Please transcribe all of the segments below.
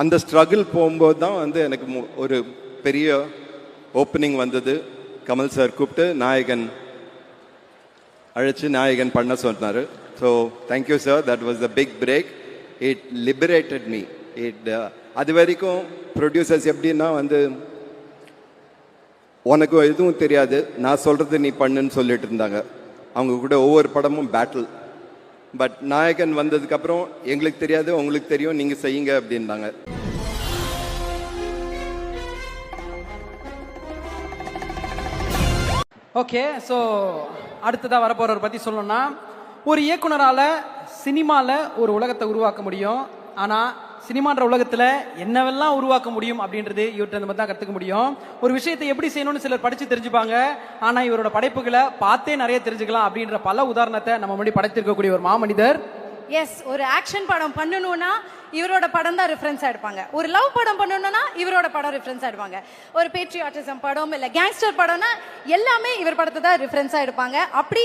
அந்த ஸ்ட்ரகிள் போகும்போது தான் வந்து எனக்கு ஒரு பெரிய ஓப்பனிங் வந்தது. கமல் சார் கூப்பிட்டு நாயகன் அழைச்சி நாயகன் பண்ண சொன்னார். So thank you sir, that was the big break. It liberated me. அது வரைக்கும் ப்ரொடியூசர்ஸ் எப்படின்னா வந்து உனக்கு எதுவும் தெரியாது, நான் சொல்கிறது நீ பண்ணுன்னு சொல்லிட்டு இருந்தாங்க. அவங்க கூட ஒவ்வொரு படமும் பேட்டில். பட் நாயகன் வந்ததுக்கப்புறம் எங்களுக்கு தெரியாது, உங்களுக்கு தெரியும், நீங்கள் செய்யுங்க அப்படின்னாங்க. ஓகே, ஸோ அடுத்ததாக வரப்போறவர் பற்றி சொல்லணும்னா, ஒரு இயக்குனரால் சினிமாவில் ஒரு உலகத்தை உருவாக்க முடியும். ஆனால் சினிமான்ற உலகத்தில் என்னவெல்லாம் உருவாக்க முடியும் அப்படின்றது இவர்கிட்ட நம்ம தான் கற்றுக்க முடியும். ஒரு விஷயத்தை எப்படி செய்யணும்னு சிலர் படித்து தெரிஞ்சுப்பாங்க, ஆனால் இவரோட படைப்புகளை பார்த்தே நிறைய தெரிஞ்சுக்கலாம் அப்படின்ற பல உதாரணத்தை நம்ம முன்னாடி படைத்திருக்கக்கூடிய ஒரு மாமனிதர். எஸ், ஒரு ஆக்ஷன் படம் பண்ணணும்னா இவரோட படம் தான் ரெஃபரன்ஸா எடுப்பாங்க. ஒரு லவ் படம் பண்ணணும்னா இவரோட படம் ரெஃபரன்ஸா எடுப்பாங்க. ஒரு பேட்ரியாட்டிசம் படம் இல்ல கேங்ஸ்டர் படம்னா எல்லாமே இவர் படத்தை தான் ரெஃபரன்ஸா எடுப்பாங்க. அப்படி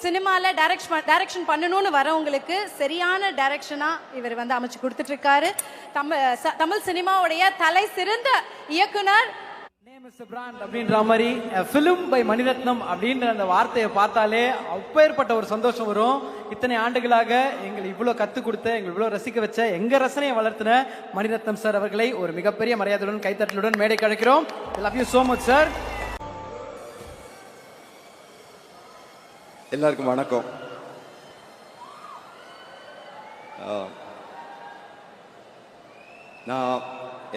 சினிமால டைரக்ஷன் பண்ணணும்னு வரவங்களுக்கு சரியான டைரக்ஷனா இவர் வந்து அமைச்சு கொடுத்துட்டு இருக்காரு. தமிழ் சினிமாவுடைய தலை சிறந்த இயக்குனர் அப்படின்ற மாதிரி ஃபிலிம் பை மணிரத்னம் அப்படின்ற அந்த வார்த்தையை பார்த்தாலே அப்பேற்பட்ட ஒரு சந்தோஷம் வரும். இத்தனை ஆண்டுகளாக எங்களை இவ்வளவு கத்துக் கொடுத்த, எங்களை இவ்வளவு ரசிக்க வச்ச, எங்க ரசனையை வளர்த்தின மணிரத்னம் சார் அவர்களை ஒரு மிகப்பெரிய மரியாதையுடன் கைத்தட்டலுடன் மேடைக்கு அழைக்கிறோம். Love you so much sir. எல்லாருக்கும் வணக்கம். நான்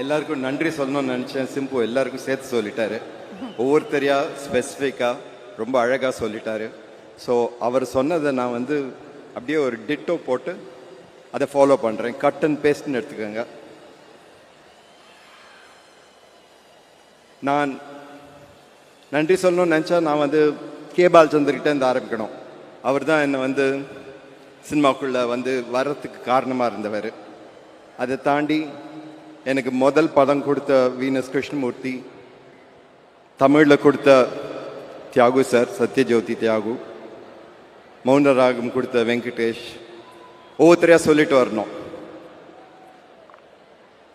எல்லாருக்கும் நன்றி சொல்லணும்னு நினச்சேன். சிம்பு எல்லாருக்கும் சேர்த்து சொல்லிட்டாரு. ஒவ்வொருத்தரையா ஸ்பெசிஃபிக்காக ரொம்ப அழகாக சொல்லிட்டாரு. ஸோ அவர் சொன்னதை நான் வந்து அப்படியே ஒரு டிட்டோ போட்டு அதை ஃபாலோ பண்ணுறேன். கட் அண்ட் பேஸ்ட்னு எடுத்துக்கோங்க. நான் நன்றி சொல்லணும்னு நினச்சா நான் வந்து கே பாலச்சந்தர்கிட்ட இருந்து ஆரம்பிக்கணும். அவர் தான் என்னை வந்து சினிமாக்குள்ளே வந்து வர்றதுக்கு காரணமாக இருந்தவர். அதை தாண்டி எனக்கு முதல் படம் கொடுத்த வீனஸ் கிருஷ்ணமூர்த்தி, தமிழில் கொடுத்த தியாகு சார், சத்யஜோதி தியாகு, மௌனராகம் கொடுத்த வெங்கடேஷ், ஒவ்வொருத்தரையாக சொல்லிட்டு வரணும்.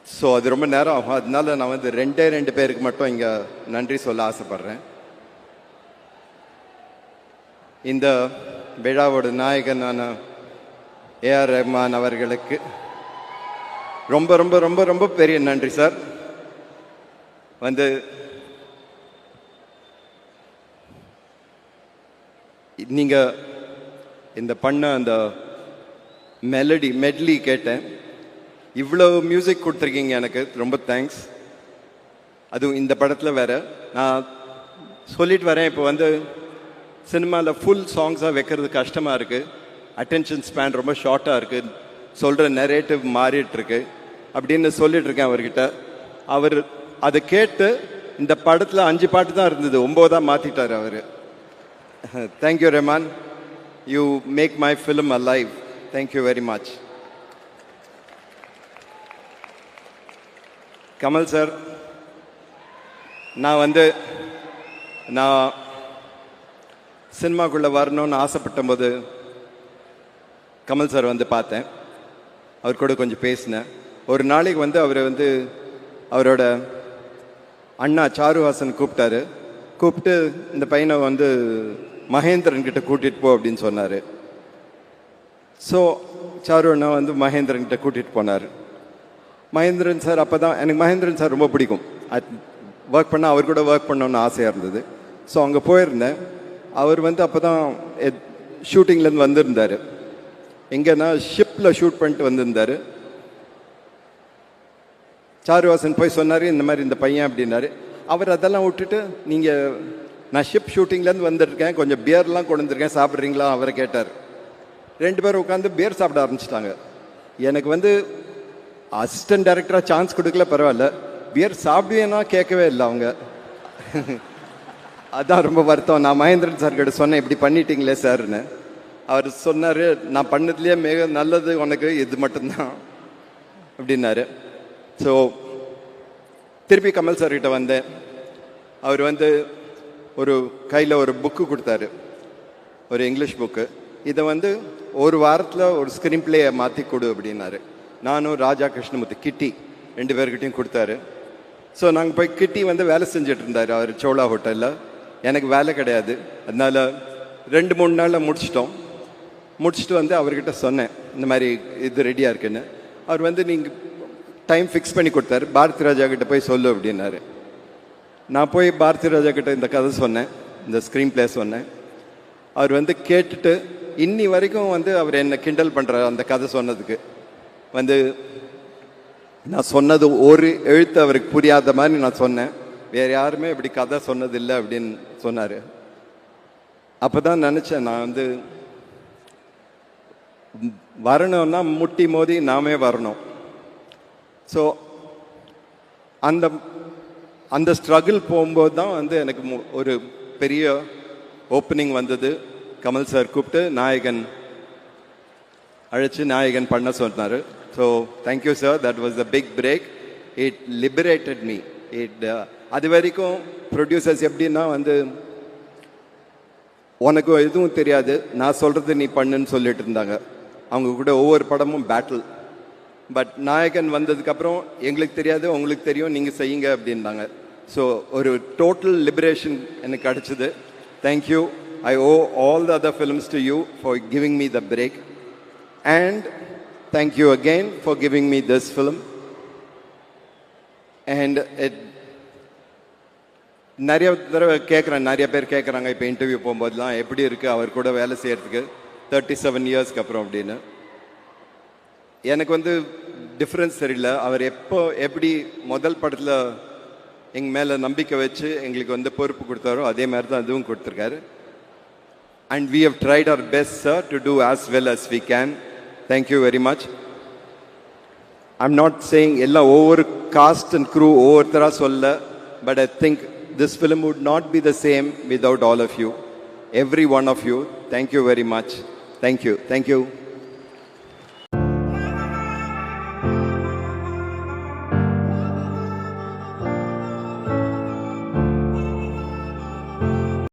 ஸோ அது ரொம்ப நேரம் ஆகும். அதனால நான் வந்து ரெண்டு பேருக்கு மட்டும் இங்கே நன்றி சொல்ல ஆசைப்பட்றேன். இந்த விழாவோட நாயகனான ஏஆர் ரஹ்மான் அவர்களுக்கு ரொம்ப ரொம்ப ரொம்ப ரொம்ப பெரிய நன்றி சார். வந்து நீங்கள் இந்த பண்ண அந்த மெட்லி கேட்டேன். இவ்வளோ மியூசிக் கொடுத்துருக்கீங்க, எனக்கு ரொம்ப தேங்க்ஸ். அதுவும் இந்த படத்தில் வேற நான் சொல்லிட்டு வரேன். இப்போ வந்து சினிமாவில் ஃபுல் சாங்ஸாக வைக்கிறது கஷ்டமாக இருக்குது. அட்டென்ஷன் ஸ்பேன் ரொம்ப ஷார்ட்டாக இருக்குது. சொல்கிற நரேட்டிவ் மாறிட்டுருக்கு அப்படின்னு சொல்லிட்டு இருக்கேன் அவர்கிட்ட. அவர் அதை கேட்டு இந்த படத்தில் 5 பாட்டு தான் இருந்தது, 9 மாற்றிட்டார் அவர். Thank you Rahman, you make my film alive. Thank you very much. Kamal sir, நான் சினிமாக்குள்ளே வரணும்னு ஆசைப்பட்ட போது கமல் சார் வந்து பார்த்தேன். அவர் கூட கொஞ்சம் பேசினேன். ஒரு நாளைக்கு வந்து அவர் வந்து அவரோட அண்ணா சாருஹாசன் கூப்பிட்டு இந்த பையனை வந்து மகேந்திரன் கிட்ட கூட்டிகிட்டு போ அப்படின்னு சொன்னார். ஸோ சாரு அண்ணா வந்து மகேந்திரன் கிட்ட கூட்டிகிட்டு போனார். மகேந்திரன் சார் அப்போ தான் எனக்கு மகேந்திரன் சார் ரொம்ப பிடிக்கும். ஒர்க் பண்ணால் அவர் கூட ஒர்க் பண்ணணுன்னு ஆசையாக இருந்தது. ஸோ அங்கே போயிருந்தேன். அவர் வந்து அப்போ தான் ஷூட்டிங்லேருந்து வந்திருந்தார். எங்கன்னா ஷிப்பில் ஷூட் பண்ணிட்டு வந்திருந்தார். சாருவாசன் போய் சொன்னார், இந்த மாதிரி இந்த பையன் அப்படின்னாரு. அவர் அதெல்லாம் விட்டுட்டு, நீங்கள் நான் ஷிப் ஷூட்டிங்லேருந்து வந்துருக்கேன், கொஞ்சம் பியர்லாம் கொண்டு வந்திருக்கேன், சாப்பிட்றீங்களா அவரை கேட்டார். 2 பேரும் உட்காந்து பியர் சாப்பிட ஆரம்பிச்சிட்டாங்க. எனக்கு வந்து அசிஸ்டன்ட் டைரக்டராக சான்ஸ் கொடுக்கல, பரவாயில்ல, பியர் சாப்பிடுவேன்னா கேட்கவே இல்லை அவங்க. அதான் ரொம்ப வருத்தம். நான் மகேந்திரன் சார் கிட்ட சொன்னேன், இப்படி பண்ணிட்டீங்களே சார்னு. அவர் சொன்னார், நான் பண்ணதுலேயே மிக நல்லது உனக்கு இது மட்டும்தான் அப்படின்னாரு. ஸோ திருப்பி கமல் சார்கிட்ட வந்தேன். அவர் வந்து ஒரு கையில் ஒரு புக்கு கொடுத்தாரு, ஒரு இங்கிலீஷ் புக்கு. இதை வந்து ஒரு வாரத்தில் ஒரு ஸ்க்ரீன் பிளேயை மாற்றி கொடு அப்படின்னாரு. நானும் ராஜா கிருஷ்ணமூர்த்தி கிட்டி 2 பேர்கிட்டையும் கொடுத்தாரு. ஸோ நாங்கள் போய் கிட்டி வந்து வேலை செஞ்சுட்டு இருந்தார் அவர் சோழா ஹோட்டலில். எனக்கு வேலை கிடையாது, அதனால 2-3 நாளில் முடிச்சுட்டு வந்து அவர்கிட்ட சொன்னேன் இந்த மாதிரி இது ரெடியாக இருக்குன்னு. அவர் வந்து நீங்கள் டைம் ஃபிக்ஸ் பண்ணி கொடுத்தாரு, பாரதி ராஜா கிட்ட போய் சொல்லு அப்படின்னாரு. நான் போய் பாரதி ராஜா கிட்ட இந்த கதை சொன்னேன், இந்த ஸ்க்ரீன் பிளே சொன்னேன். அவர் வந்து கேட்டுட்டு இன்னி வரைக்கும் வந்து அவர் என்னை கிண்டல் பண்ணுறாரு அந்த கதை சொன்னதுக்கு. வந்து நான் சொன்னது ஒரு எழுத்து அவருக்கு புரியாத மாதிரி நான் சொன்னேன், வேறு யாருமே இப்படி கதை சொன்னதில்லை அப்படின்னு சொன்னார். அப்போ தான் நினச்சேன், நான் வந்து வரணும்னா முட்டி மோதி நாமே வரணும். ஸோ அந்த அந்த ஸ்ட்ரகிள் போகும்போது தான் வந்து எனக்கு ஒரு பெரிய ஓப்பனிங் வந்தது. கமல் சார் கூப்பிட்டு அழைச்சி நாயகன் பண்ண சொன்னார். So thank you sir, that was the big break. It liberated me. அது வரைக்கும் ப்ரொடியூசர்ஸ் எப்படின்னா வந்து உனக்கு எதுவும் தெரியாது, நான் சொல்கிறது நீ பண்ணுன்னு சொல்லிட்டு இருந்தாங்க. அவங்க கூட ஒவ்வொரு படமும் பேட்டில். பட் நாயகன் வந்ததுக்கப்புறம் எங்களுக்கு தெரியாது, உங்களுக்கு தெரியும், நீங்கள் செய்யுங்க அப்படின்னாங்க. ஸோ ஒரு டோட்டல் லிபரேஷன் எனக்கு கிடச்சிது. Thank you. I owe all the other films to you for giving me the break. And thank you again for giving me this film. And நிறைய தடவை நிறைய பேர் கேட்குறாங்க இப்போ இன்டர்வியூ போகும்போதெல்லாம் எப்படி இருக்குது அவர் கூட வேலை செய்கிறதுக்கு 37 இயர்ஸ்க்கு அப்புறம் அப்படின்னு. எனக்கு வந்து டிஃப்ரென்ஸ் தெரியல. அவர் எப்படி முதல் படத்தில் எங்கள் மேலே நம்பிக்கை வச்சு எங்களுக்கு வந்து பொறுப்பு கொடுத்தாரோ அதே மாதிரி தான் அதுவும் கொடுத்துருக்காரு. And we have tried our best sir to do as well as we can. Thank you very much. I'm not saying எல்லாம் ஒவ்வொரு காஸ்ட் அண்ட் க்ரூ ஒவ்வொருத்தராக சொல்ல, but I think this film would not be the same without all of you, every one of you. Thank you very much. Thank you.